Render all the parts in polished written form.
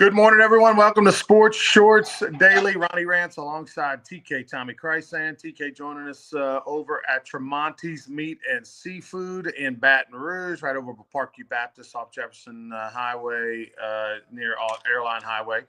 Good morning, everyone. Welcome to Sports Shorts Daily. Ronnie Rants alongside TK, Tommy Chrysan. TK joining us over at Tremonti's Meat and Seafood in Baton Rouge, right over by Parkview Baptist off Jefferson Highway near Airline Highway.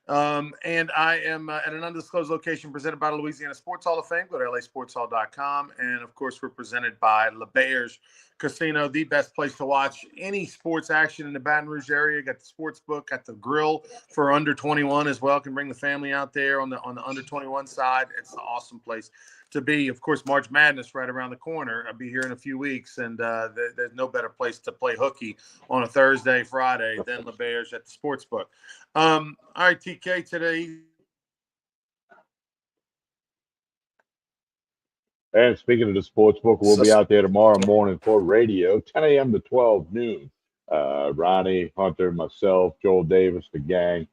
And I am at an undisclosed location presented by the Louisiana Sports Hall of Fame. Go to lasportshall.com. And, of course, we're presented by LeBear's Casino, the best place to watch any sports action in the Baton Rouge area. Got the sports book, got the grill for under 21 as well. Can bring the family out there on the under 21 side. It's an awesome place to be. Of course, March Madness right around the corner. I'll be here in a few weeks, and there's no better place to play hooky on a Thursday, Friday than LeBear's at the sports book. All right, TK, today. And speaking of the sports book, we'll be out there tomorrow morning for radio, 10 a.m. to 12 noon. Ronnie, Hunter, myself, Joel Davis, the gang,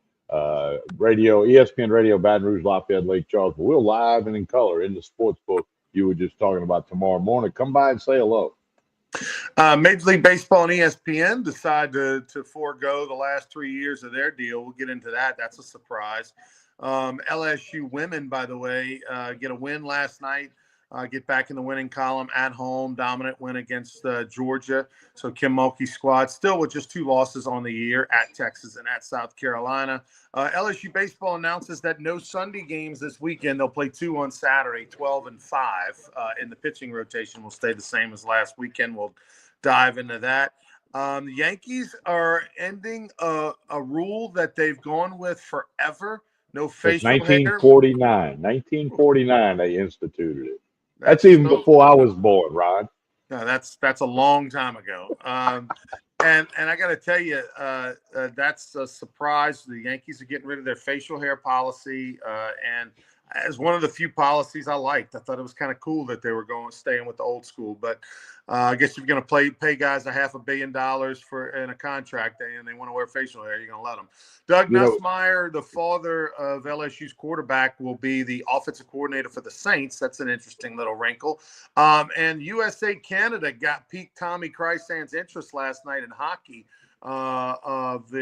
radio, ESPN Radio, Baton Rouge, Lafayette, Lake Charles. But we're live and in color in the sports book you were just talking about tomorrow morning. Come by and say hello. Major League Baseball and ESPN decide to forego the last 3 years of their deal. We'll get into that. That's a surprise. LSU women, by the way, get a win last night. Get back in the winning column at home. Dominant win against Georgia. So Kim Mulkey's squad still with just 2 losses on the year at Texas and at South Carolina. LSU baseball announces that no Sunday games this weekend. They'll play 2 on Saturday, 12 and 5. In the pitching rotation will stay the same as last weekend. We'll dive into that. The Yankees are ending a rule that they've gone with forever. No facial hair. 1949. 1949 they instituted it. That's even before I was born, Ron. No, that's a long time ago. And I got to tell you, that's a surprise. The Yankees are getting rid of their facial hair policy, and as one of the few policies I liked. I thought it was kind of cool that they were staying with the old school. But I guess if you're going to pay guys $500 million in a contract and they want to wear facial hair, you're going to let them. Doug Nussmeier, the father of LSU's quarterback, will be the offensive coordinator for the Saints. That's an interesting little wrinkle. And USA Canada got piqued Tommy Chrysan's interest last night in hockey. Boston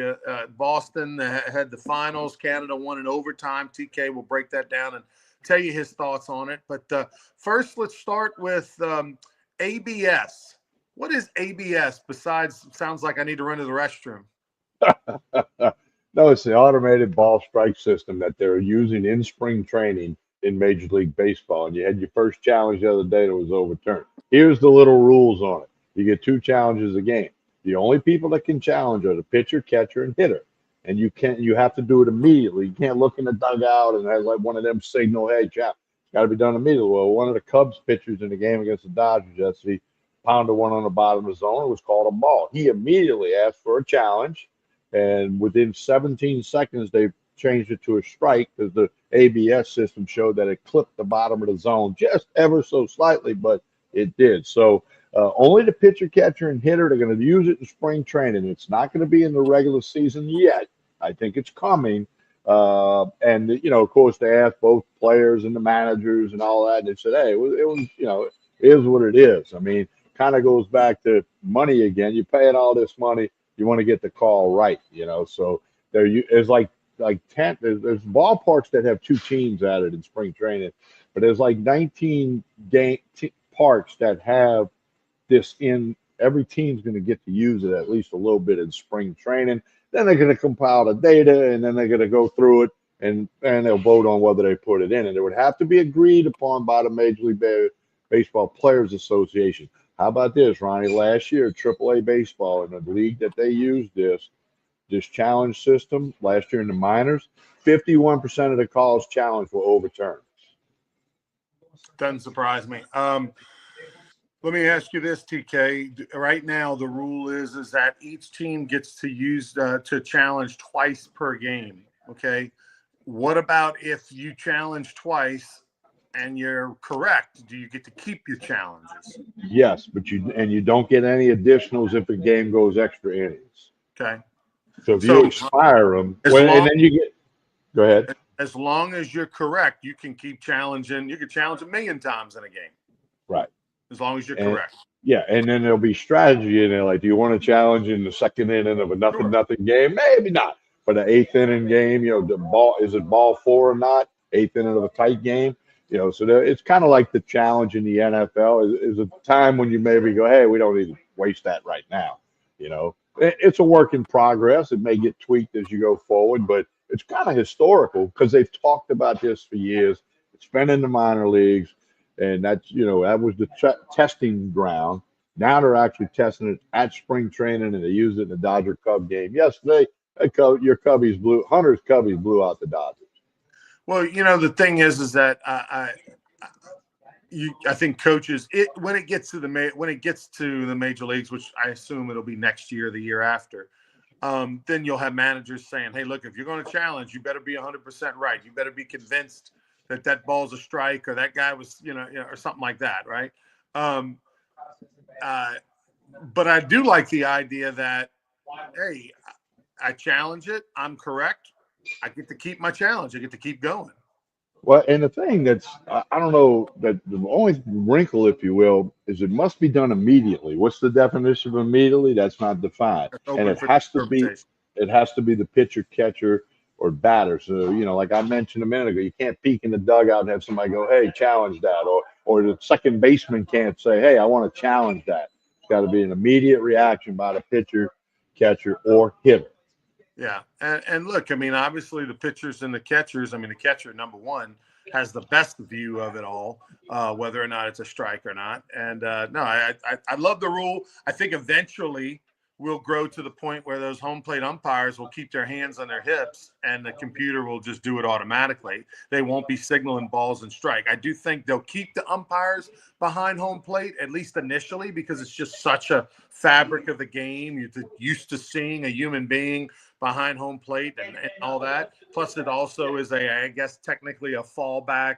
had the finals. Canada won in overtime. TK will break that down and tell you his thoughts on it. But first, let's start with ABS. What is ABS besides sounds like I need to run to the restroom? No, it's the automated ball strike system that they're using in spring training in Major League Baseball. And you had your first challenge the other day that was overturned. Here's the little rules on it. You get 2 challenges a game. The only people that can challenge are the pitcher, catcher, and hitter. And you have to do it immediately. You can't look in the dugout and have like one of them signal, hey, chap, it's got to be done immediately. Well, one of the Cubs pitchers in the game against the Dodgers yesterday pounded one on the bottom of the zone. It was called a ball. He immediately asked for a challenge, and within 17 seconds, they changed it to a strike because the ABS system showed that it clipped the bottom of the zone just ever so slightly, but it did. So only the pitcher, catcher, and hitter are going to use it in spring training. It's not going to be in the regular season yet. I think it's coming. And, of course, they asked both players and the managers and all that. And they said, hey, it was, it is what it is. I mean, kind of goes back to money again. You're paying all this money. You want to get the call right, So there's like 10. There's ballparks that have 2 teams at it in spring training. But there's like 19 parks that have this in. Every team's going to get to use it at least a little bit in spring training. Then they're going to compile the data, and then they're going to go through it, and they'll vote on whether they put it in. And it would have to be agreed upon by the Major League Baseball Players Association. How about this, Ronnie? Last year, AAA baseball, in the league that they used this challenge system, last year in the minors, 51% of the calls challenged were overturned. Doesn't surprise me. Let me ask you this, TK. Right now, the rule is that each team gets to use to challenge twice per game. Okay. What about if you challenge twice and you're correct? Do you get to keep your challenges? Yes, but you don't get any additionals if the game goes extra innings. Okay. So if you expire them, and then you get. Go ahead. As long as you're correct, you can keep challenging. You can challenge 1 million times in a game. Right. As long as you're correct. Yeah, and then there'll be strategy in there. Like, do you want to challenge in the second inning of a nothing game? Maybe not. for the eighth inning game. The ball, is it ball four or not? Eighth inning of a tight game. So it's kind of like the challenge in the NFL is a time when you maybe go, hey, we don't need to waste that right now. It's a work in progress. It may get tweaked as you go forward, but it's kind of historical because they've talked about this for years. It's been in the minor leagues, and that was the testing ground. Now they're actually testing it at spring training, and they used it in the Dodger Cub game yesterday. Your Cubbies Hunter's Cubbies blew out the Dodgers. Well, the thing is that I think coaches when it gets to the major leagues, which I assume it'll be next year, the year after, then you'll have managers saying, "Hey, look, if you're going to challenge, you better be 100% right. You better be convinced that ball's a strike or that guy was, or something like that, right?" But I do like the idea that, hey, I challenge it. I'm correct. I get to keep my challenge. I get to keep going. Well, and the thing I don't know, that the only wrinkle, if you will, is it must be done immediately. What's the definition of immediately? That's not defined, It's and open for interpretation. it has to be the pitcher, catcher, or batter. So like I mentioned a minute ago, you can't peek in the dugout and have somebody go, "Hey, challenge that," or the second baseman can't say, "Hey, I want to challenge that." It's got to be an immediate reaction by the pitcher, catcher, or hitter. Yeah, and look, I mean, obviously the pitchers and the catchers. I mean, the catcher, number one, has the best view of it all, whether or not it's a strike or not. And no, I love the rule. I think eventually we'll grow to the point where those home plate umpires will keep their hands on their hips, and the computer will just do it automatically. They won't be signaling balls and strike. I do think they'll keep the umpires behind home plate, at least initially, because it's just such a fabric of the game. You're used to seeing a human being behind home plate and all that. Plus, it also is I guess, technically a fallback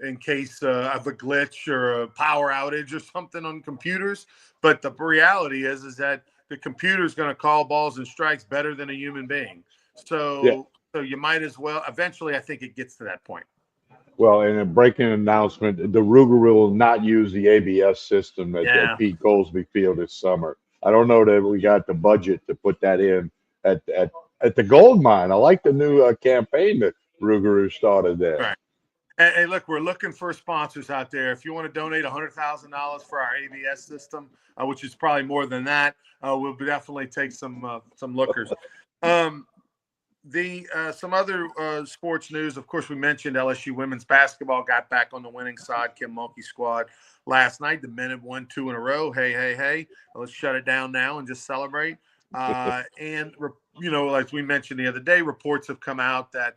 in case of a glitch or a power outage or something on computers. But the reality is that the computer is going to call balls and strikes better than a human being. Yeah. So you might as well. Eventually, I think it gets to that point. Well, in a breaking announcement, the Ruger will not use the ABS system at Yeah. Pete Goldsby Field this summer. I don't know that we got the budget to put that in at the gold mine. I like the new campaign that Ruger started there. Right. Hey, look, we're looking for sponsors out there. If you want to donate $100,000 for our ABS system, which is probably more than that, we'll definitely take some lookers. Some other sports news. Of course, we mentioned LSU women's basketball got back on the winning side. Kim Mulkey squad last night. The men have won 2 in a row. Hey! Let's shut it down now and just celebrate. And like we mentioned the other day, reports have come out that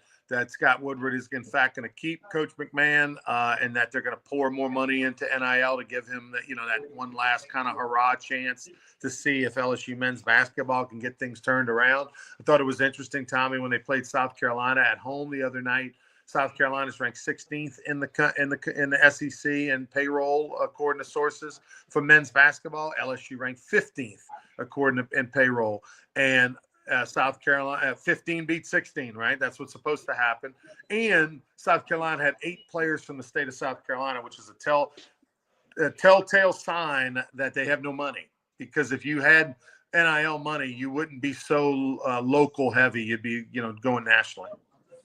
Scott Woodward is in fact going to keep Coach McMahon, and that they're going to pour more money into NIL to give him that one last kind of hurrah chance to see if LSU men's basketball can get things turned around. I thought it was interesting, Tommy, when they played South Carolina at home the other night. South Carolina is ranked 16th in the SEC in payroll, according to sources for men's basketball. LSU ranked 15th according to in payroll, and South Carolina 15 beat 16, right? That's what's supposed to happen. And South Carolina had 8 players from the state of South Carolina, which is a telltale sign that they have no money. Because if you had NIL money, you wouldn't be so local heavy. You'd be going nationally.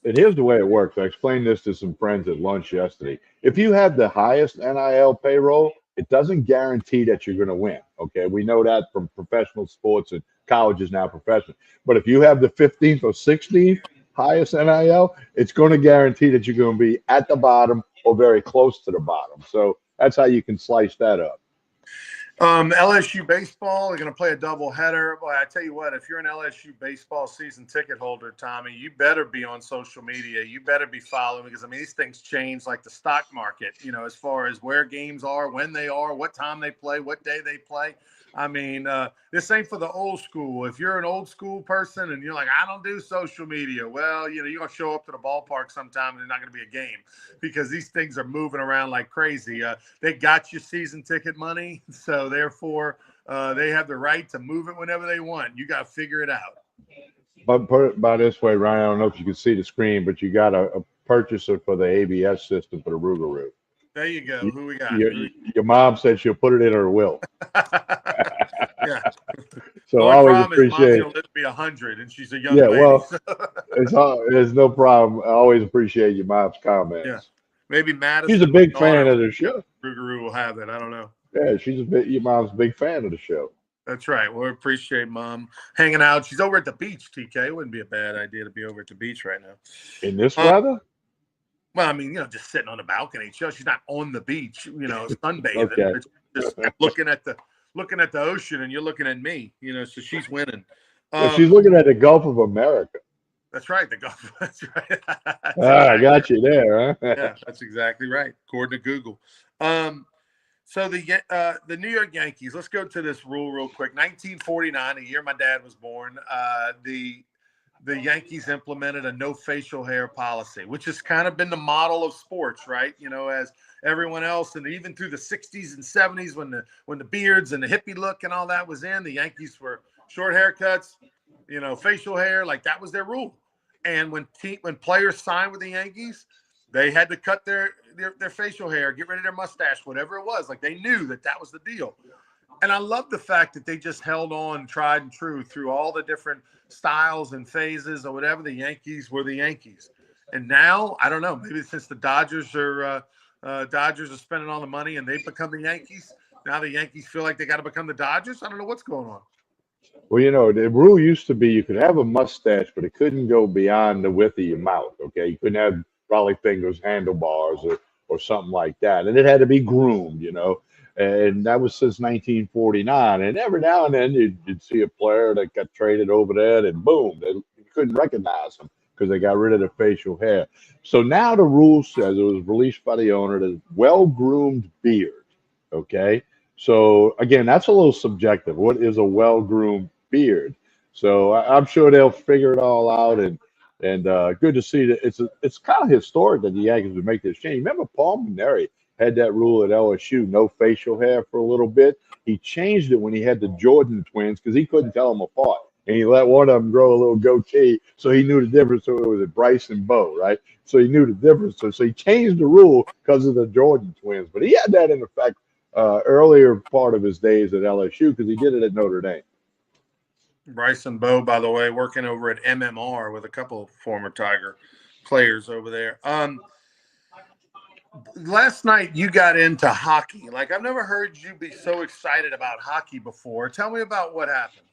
And here's the way it works. I explained this to some friends at lunch yesterday. If you have the highest NIL payroll, it doesn't guarantee that you're going to win. Okay, we know that from professional sports, and college is now professional. But if you have the 15th or 16th highest NIL, it's going to guarantee that you're going to be at the bottom or very close to the bottom. So that's how you can slice that up. LSU baseball, they're going to play a doubleheader. Boy, I tell you what, if you're an LSU baseball season ticket holder, Tommy, you better be on social media. You better be following, because, I mean, these things change like the stock market, as far as where games are, when they are, what time they play, what day they play. I mean, this ain't for the old school. If you're an old school person and you're like, I don't do social media, well, you're going to show up to the ballpark sometime and there's not going to be a game, because these things are moving around like crazy. They got your season ticket money, so therefore they have the right to move it whenever they want. You got to figure it out. But put it by this way, Ryan, I don't know if you can see the screen, but you got a purchaser for the ABS system for the Ruger. There you go. Who we got? Your mom said she'll put it in her will. Yeah. The So I only always problem is mom's appreciate. gonna live to be 100, and she's a young Yeah, lady. well, it's no problem. I always appreciate your mom's Yeah, comments. maybe She's a Madison, my big fan daughter, of the show. Guru will have it. I don't know. Yeah, she's a bit. Your mom's a big fan of the show. That's right. We appreciate mom hanging out. She's over at the beach. TK, it wouldn't be a bad idea to be over at the beach right now. In this weather? Well, I mean, just sitting on the balcony. She's not on the beach, sunbathing, Okay. but just looking at the ocean, and you're looking at me. So she's winning. She's looking at the Gulf of America. That's right. The Gulf. That's right. That's Ah, I exactly. got you there, huh? Yeah, that's exactly right. According to Google. So the New York Yankees. Let's go to this rule real quick. 1949, the year my dad was born. The Yankees implemented a no facial hair policy, which has kind of been the model of sports, right? As everyone else, and even through the 60s and 70s, when the beards and the hippie look and all that was in, the Yankees were short haircuts, facial hair, like that was their rule. And when players signed with the Yankees, they had to cut their facial hair, get rid of their mustache, whatever it was. Like they knew that was the deal. And I love the fact that they just held on, tried and true through all the different styles and phases or whatever. The Yankees were the Yankees. And now, I don't know, maybe since the Dodgers are spending all the money and they've become the Yankees, now the Yankees feel like they got to become the Dodgers. I don't know what's going on. Well, the rule used to be you could have a mustache, but it couldn't go beyond the width of your mouth. Okay, you couldn't have Raleigh fingers, handlebars, or something like that, and it had to be groomed. And that was since 1949. And every now and then you'd see a player that got traded over there, and boom, you couldn't recognize them because they got rid of the facial hair. So now the rule says it was released by the owner that well groomed beard. Okay. So again, that's a little subjective. What is a well-groomed beard? So I'm sure they'll figure it all out, and good to see that it's kind of historic that the Yankees would make this change. Remember, Paul Maneri had that rule at LSU, no facial hair for a little bit. He changed it when he had the Jordan twins because he couldn't tell them apart, and he let one of them grow a little goatee, so he knew the difference. So it was a Bryce and Bo, right? So he knew the difference. So he changed the rule because of the Jordan twins, but he had that in effect earlier part of his days at LSU because he did it at Notre Dame. Bryson Bowe, by the way, working over at MMR with a couple of former Tiger players over there. Last night you got into hockey. Like I've never heard you be so excited about hockey before. Tell me about what happened.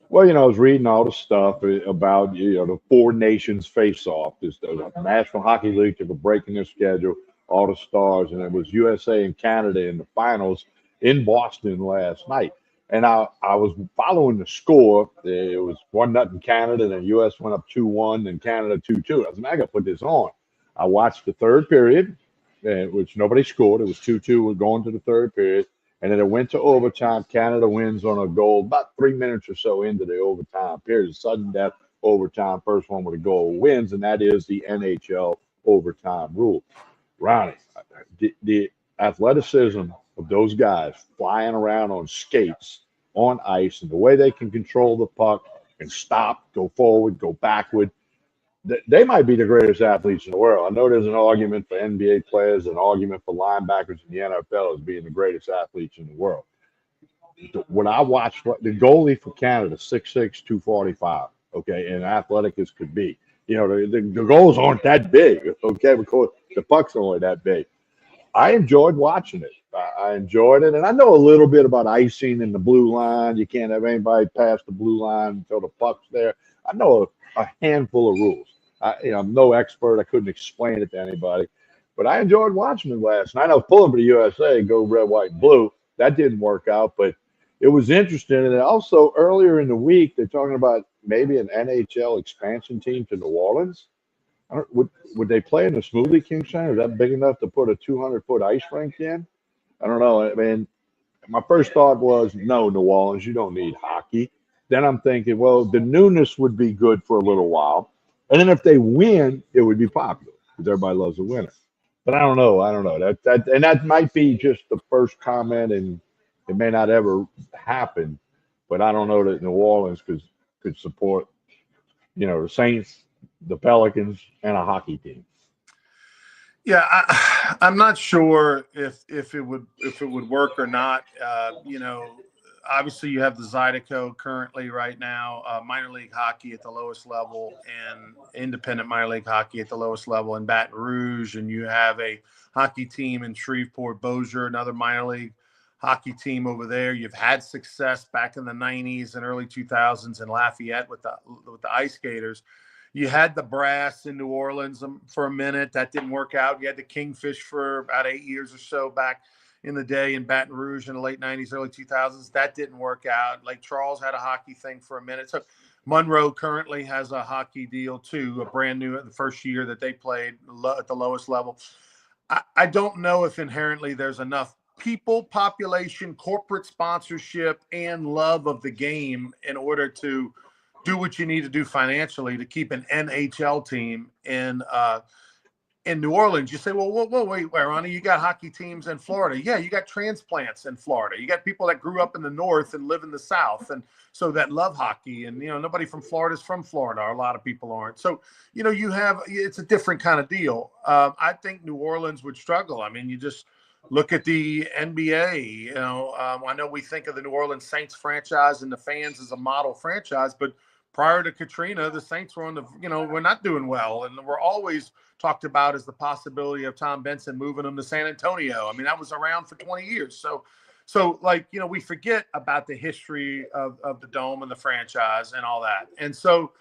Well, I was reading all the stuff about the four nations face off. The National Hockey League took a break in their schedule, all the stars, and it was USA and Canada in the finals in Boston last night. And I was following the score. It was 1-0 Canada, then US went up 2-1, and Canada 2-2. I was like, I got to put this on. I watched the third period, which nobody scored. It was 2-2. We're going to the third period. And then it went to overtime. Canada wins on a goal about 3 minutes or so into the overtime period. Sudden death overtime. First one with a goal wins, and that is the NHL overtime rule. Ronnie, the athleticism of those guys flying around on skates on ice and the way they can control the puck and stop, go forward, go backward. They might be the greatest athletes in the world. I know there's an argument for NBA players, an argument for linebackers in the NFL as being the greatest athletes in the world. When I watched the goalie for Canada, 6'6", 245, okay, and athletic as could be. The goals aren't that big, okay, because the puck's only that big. I enjoyed watching it. I enjoyed it, and I know a little bit about icing and the blue line. You can't have anybody pass the blue line until the puck's there. I know a handful of rules. I'm no expert. I couldn't explain it to anybody, but I enjoyed watching it last night. I was pulling for the USA, go red, white, and blue. That didn't work out, but it was interesting. And also earlier in the week, they're talking about maybe an NHL expansion team to New Orleans. Would they play in the Smoothie King Center? Is that big enough to put a 200-foot ice rink in? I don't know. I mean, my first thought was, no, New Orleans, you don't need hockey. Then I'm thinking, well, the newness would be good for a little while. And then if they win, it would be popular because everybody loves a winner. But I don't know. I don't know. That might be just the first comment, and it may not ever happen. But I don't know that New Orleans could support, the Saints, the Pelicans, and a hockey team. Yeah, I'm not sure if it would work or not. obviously you have the Zydeco currently right now, minor league hockey at the lowest level and independent minor league hockey at the lowest level in Baton Rouge. And you have a hockey team in Shreveport, Bossier, another minor league hockey team over there. You've had success back in the 90s and early 2000s in Lafayette with the Ice Gators. You had the Brass in New Orleans for a minute. That didn't work out. You had the Kingfish for about 8 years or so back in the day in Baton Rouge in the late 90s, early 2000s. That didn't work out. Lake Charles had a hockey thing for a minute. So Monroe currently has a hockey deal too, a brand new, the first year that they played at the lowest level. I don't know if inherently there's enough people, population, corporate sponsorship, and love of the game in order to do what you need to do financially to keep an NHL team in New Orleans. You say, well, wait, Ronnie, you got hockey teams in Florida. Yeah, you got transplants in Florida. You got people that grew up in the North and live in the South, and so that love hockey. And, nobody from Florida is from Florida, or a lot of people aren't. So, it's a different kind of deal. I think New Orleans would struggle. I mean, you just look at the NBA. I know we think of the New Orleans Saints franchise and the fans as a model franchise, but prior to Katrina, the Saints were we're not doing well. And we're always talked about as the possibility of Tom Benson moving them to San Antonio. I mean, that was around for 20 years. So we forget about the history of the Dome and the franchise and all that. And so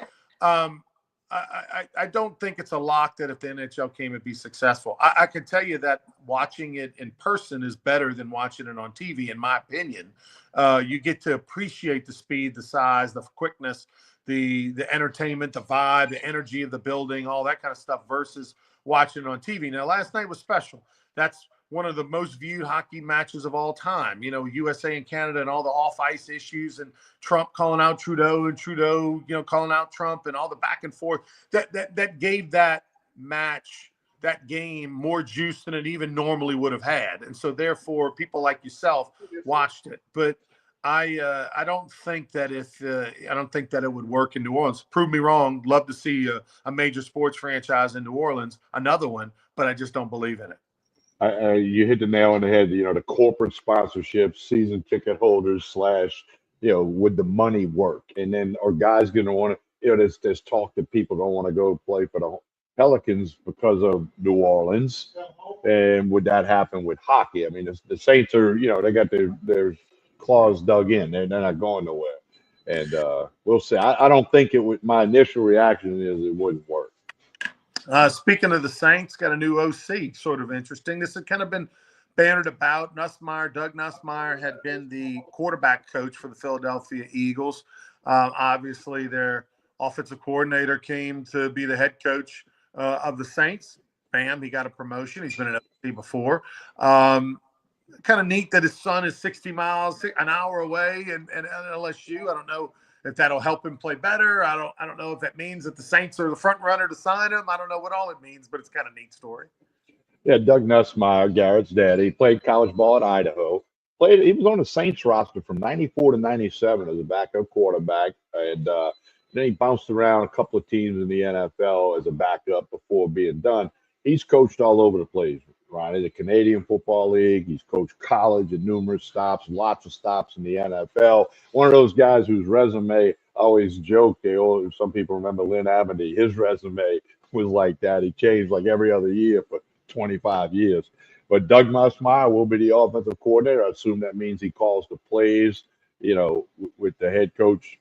I don't think it's a lock that if the NHL came, it'd be successful. I can tell you that watching it in person is better than watching it on TV, in my opinion. You get to appreciate the speed, the size, the quickness, the entertainment, the vibe, the energy of the building, all that kind of stuff versus watching it on TV. Now, last night was special. That's one of the most viewed hockey matches of all time. USA and Canada and all the off-ice issues and Trump calling out Trudeau and Trudeau, calling out Trump and all the back and forth. That gave that match, that game, more juice than it even normally would have had. And so therefore people like yourself watched it. But I don't think that it would work in New Orleans. Prove me wrong. Love to see a major sports franchise in New Orleans, another one, but I just don't believe in it. You hit the nail on the head. The corporate sponsorships, season ticket holders / would the money work? And then are guys going to want to? There's talk that people don't want to go play for the Pelicans because of New Orleans. And would that happen with hockey? I mean, the Saints are, they got their claws dug in. They're not going nowhere. And we'll see. I don't think it would. My initial reaction is it wouldn't work. Speaking of the Saints, got a new OC, sort of interesting. This had kind of been bannered about. Doug Nussmeier had been the quarterback coach for the Philadelphia Eagles. Obviously, their offensive coordinator came to be the head coach of the Saints. Bam, he got a promotion. He's been an OC before. Kind of neat that his son is 60 miles an hour away and LSU. I don't know if that'll help him play better. I don't know if that means that the Saints are the front runner to sign him. I don't know what all it means, but it's kind of a neat story. Yeah, Doug Nussmeier, Garrett's daddy, he played college ball at Idaho. He was on the Saints roster from '94 to '97 as a backup quarterback, and then he bounced around a couple of teams in the NFL as a backup before being done. He's coached all over the place, Ronnie. The Canadian Football League. He's coached college at numerous stops, lots of stops in the NFL. One of those guys whose resume, I always joke. Some people remember Lynn Aberney. His resume was like that. He changed like every other year for 25 years. But Doug Nussmeier will be the offensive coordinator. I assume that means he calls the plays, with the head coach,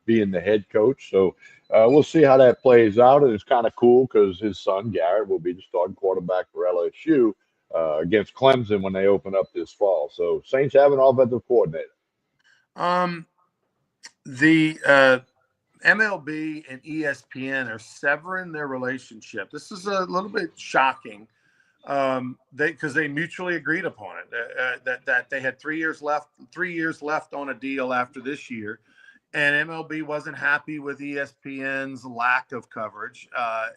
being the head coach. So we'll see how that plays out. And it's kind of cool because his son, Garrett, will be the starting quarterback for LSU against Clemson when they open up this fall. So Saints have an offensive coordinator. The MLB and ESPN are severing their relationship. This is a little bit shocking. Because they mutually agreed upon it that they had 3 years left on a deal after this year, and MLB wasn't happy with ESPN's lack of coverage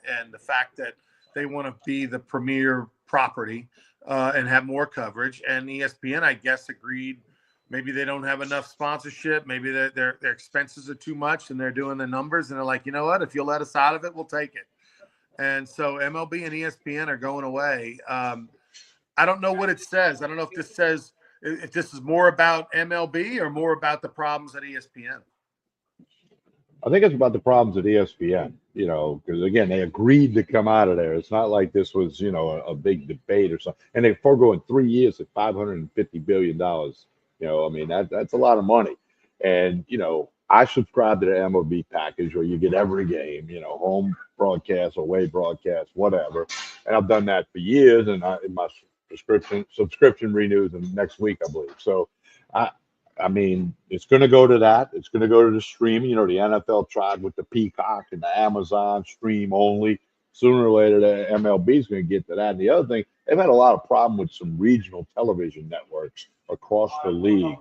and the fact that they want to be the premier property and have more coverage. And ESPN, I guess, agreed. Maybe they don't have enough sponsorship. Maybe their expenses are too much, and they're doing the numbers. And they're like, you know what? If you'll let us out of it, we'll take it. And so MLB and ESPN are going away. I don't know what it says. I don't know if this says if this is more about MLB or more about the problems at ESPN. I think it's about the problems at ESPN, because again, they agreed to come out of there. It's not like this was, a big debate or something. And they're foregoing 3 years at $550 billion. I mean, that's a lot of money. And, I subscribe to the MLB package where you get every game, home broadcast, away broadcast, whatever. And I've done that for years. And my subscription renews in next week, I believe. So I, I mean, it's going to go to that. It's going to go to the streaming. The NFL tried with the Peacock and the Amazon stream only. Sooner or later, the MLB is going to get to that. And the other thing, they've had a lot of problem with some regional television networks across the league.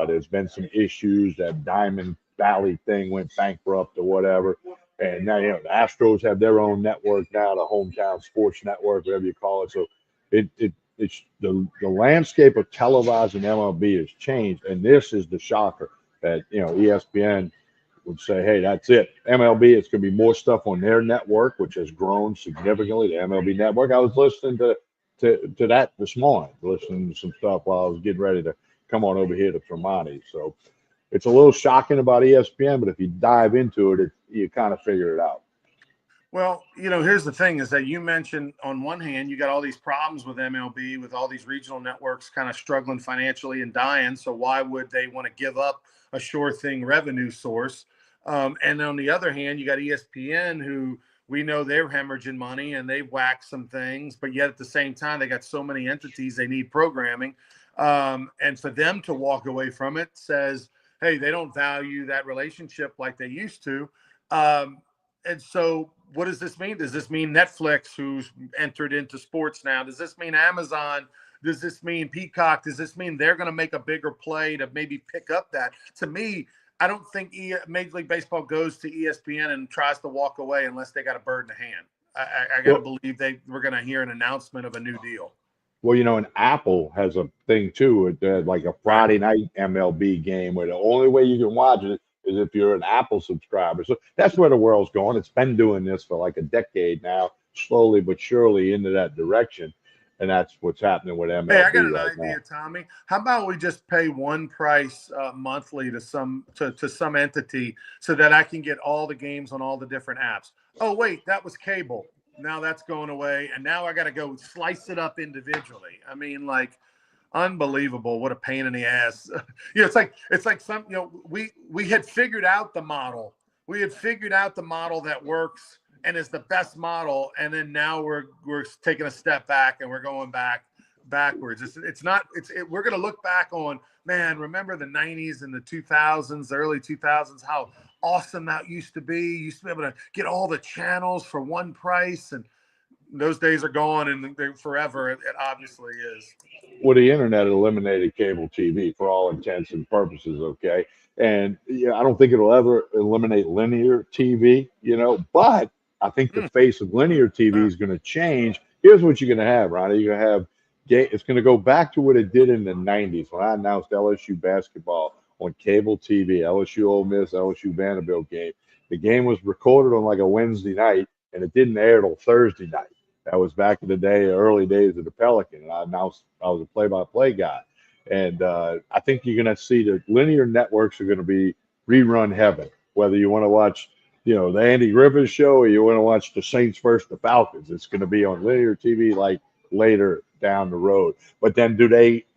There's been some issues. That Diamond Valley thing went bankrupt or whatever. And now, the Astros have their own network now, the hometown sports network, whatever you call it. So it's the landscape of televising MLB has changed, and this is the shocker that ESPN would say, "Hey, that's it. MLB, it's going to be more stuff on their network, which has grown significantly. The MLB network." I was listening to that this morning, listening to some stuff while I was getting ready to come on over here to Tremonti. So it's a little shocking about ESPN, but if you dive into it, you kind of figure it out. Well, here's the thing is that you mentioned on one hand, you got all these problems with MLB, with all these regional networks kind of struggling financially and dying. So why would they want to give up a sure thing revenue source? And on the other hand, you got ESPN, who we know they're hemorrhaging money and they've whacked some things, but yet at the same time, they got so many entities, they need programming. And for them to walk away from it says, hey, they don't value that relationship like they used to. And so what does this mean? Does this mean Netflix, who's entered into sports now? Does this mean Amazon? Does this mean Peacock? Does this mean they're going to make a bigger play to maybe pick up that? To me, I don't think Major League Baseball goes to ESPN and tries to walk away unless they got a bird in the hand. I got to believe we're going to hear an announcement of a new deal. Well, and Apple has a thing too, like a Friday night MLB game where the only way you can watch it is if you're an Apple subscriber. So that's where the world's going. It's been doing this for like a decade now, slowly but surely into that direction. And that's what's happening with MLB. Hey, I got an right idea, now. Tommy. How about we just pay one price monthly to some entity so that I can get all the games on all the different apps? Oh, wait, that was cable. Now that's going away, and now I got to go slice it up individually. I mean, like, unbelievable! What a pain in the ass. It's like some. We had figured out the model. We had figured out the model that works and is the best model, and then now we're taking a step back and we're going backwards. We're going to look back on, man, remember the 90s and the 2000s, the early 2000s, how awesome that used to be. You used to be able to get all the channels for one price, and those days are gone, and they're forever. It obviously is. Well, the internet eliminated cable TV for all intents and purposes, okay? And I don't think it'll ever eliminate linear TV, but I think the face of linear TV is going to change. Here's what you're going to have, Ronnie. You're going to have it's going to go back to what it did in the 90s when I announced LSU basketball on cable TV, LSU Ole Miss, LSU Vanderbilt game. The game was recorded on like a Wednesday night, and it didn't air till Thursday night. That was back in the day, early days of the Pelican. And I announced I was a play-by-play guy. And I think you're going to see the linear networks are going to be rerun heaven, whether you want to watch, the Andy Griffith show or you want to watch the Saints versus the Falcons. It's going to be on linear TV like later down the road. But then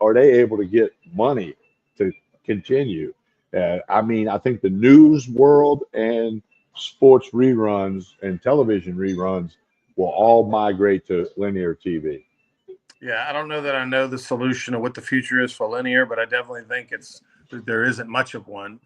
are they able to get money to continue? I think the news world and sports reruns and television reruns will all migrate to linear TV. Yeah, I don't know that I know the solution of what the future is for linear, but I definitely think there isn't much of one.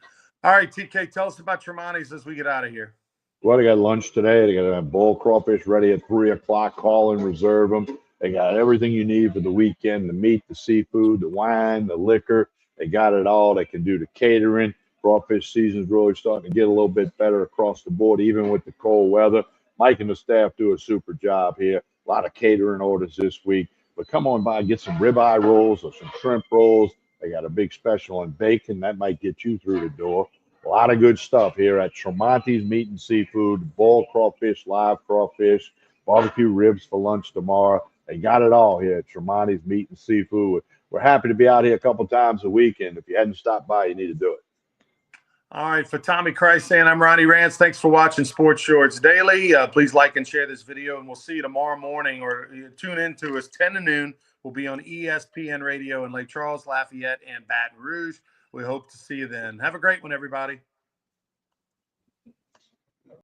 All right, TK, tell us about Tremonti's as we get out of here. Well, they got lunch today. They got a bowl crawfish ready at 3:00. Call and reserve them. They got everything you need for the weekend: the meat, the seafood, the wine, the liquor. They got it all. They can do the catering. Crawfish season's really starting to get a little bit better across the board, even with the cold weather. Mike and the staff do a super job here. A lot of catering orders this week. But come on by, get some ribeye rolls or some shrimp rolls. They got a big special on bacon. That might get you through the door. A lot of good stuff here at Tremonti's Meat and Seafood, boiled crawfish, live crawfish, barbecue ribs for lunch tomorrow. They got it all here at Tremonti's Meat and Seafood. We're happy to be out here a couple times a week, and if you hadn't stopped by, you need to do it. All right, for Tommy Chrisan, I'm Ronnie Rance. Thanks for watching Sports Shorts Daily. Please like and share this video, and we'll see you tomorrow morning, or tune in to us 10 to noon. We'll be on ESPN Radio in Lake Charles, Lafayette, and Baton Rouge. We hope to see you then. Have a great one, everybody.